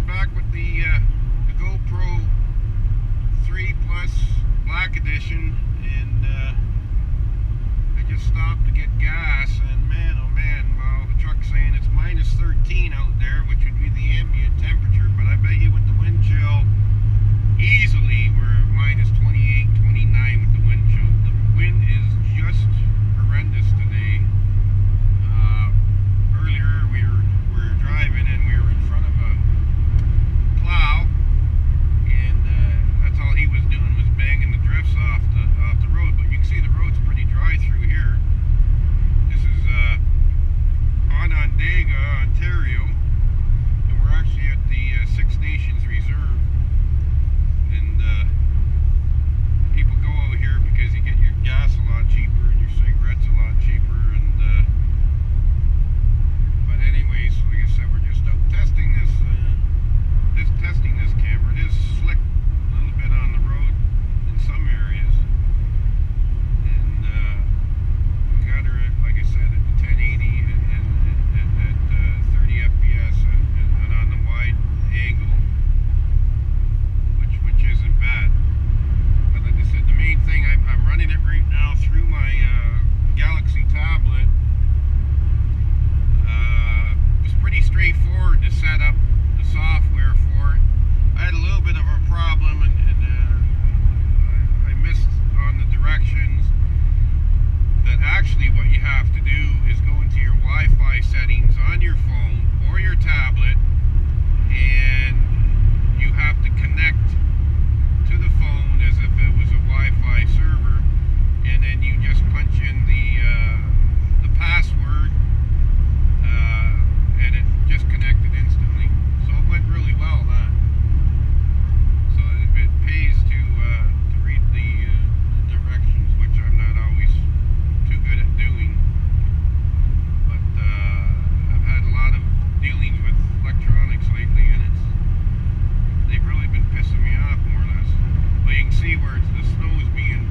we're back with the GoPro 3 Plus Black Edition, and I just stopped to get gas, and man, oh man, well, the truck's saying it's minus 13 out there, which would be the ambient temperature, but I bet you with the wind chill, easily we're at minus 28, 29 with the wind chill. The wind is just horrendous today. Earlier we were driving and we were in front of a plow, and that's all he was doing was banging the drifts off the road. But you can see the road's pretty dry through here. This is Onondaga, Ontario, and we're actually at the Six Nations Reserve. And people go out here because you get your gas a lot cheaper and your cigarettes a lot cheaper. And but anyways, like I said, we're just out testing this camera. It is slick a little bit on the road in some areas, and we got her at, like I said, at the 1080 and at 30 FPS and on the wide angle, which isn't bad. But like I said, the main thing, I'm running it right now through my Galaxy tablet. It was pretty straightforward to set up the software for it. I had a little bit of a problem, and I missed on the directions that actually what you have to do is go into your Wi-Fi settings on your phone or your tablet, and you have to connect to the phone as if it was a Wi-Fi server, and then you just punch in the password, and it just connected instantly. So it went really well, that. So it pays to read the directions, which I'm not always too good at doing. But I've had a lot of dealings with electronics lately, and they've really been pissing me off, more or less. But you can see where the snow is being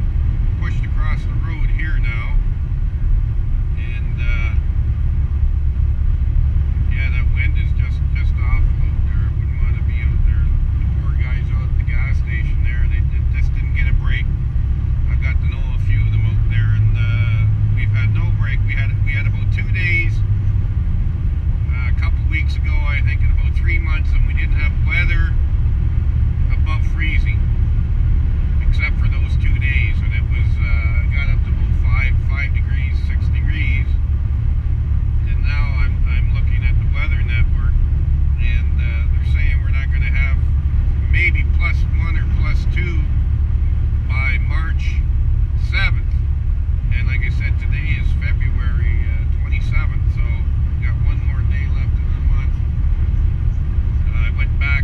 pushed across the road here now, and yeah, that wind is just awful out there. I wouldn't want to be out there. The poor guys out at the gas station there, they just didn't get a break. I got to know a few of them out there, and we've had no break. We had about 2 days a couple weeks ago, I think, in about 3 months, and we didn't have weather above freezing, except for those 2 days, and it was got up to about 5 degrees, 6 degrees. And now I'm looking at the weather network, and they're saying we're not going to have maybe +1 or +2 by March 7th. And like I said, today is February 27th, so we got 1 more day left in the month. I went back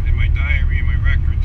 in my diary and my records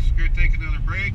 Just gonna take another break.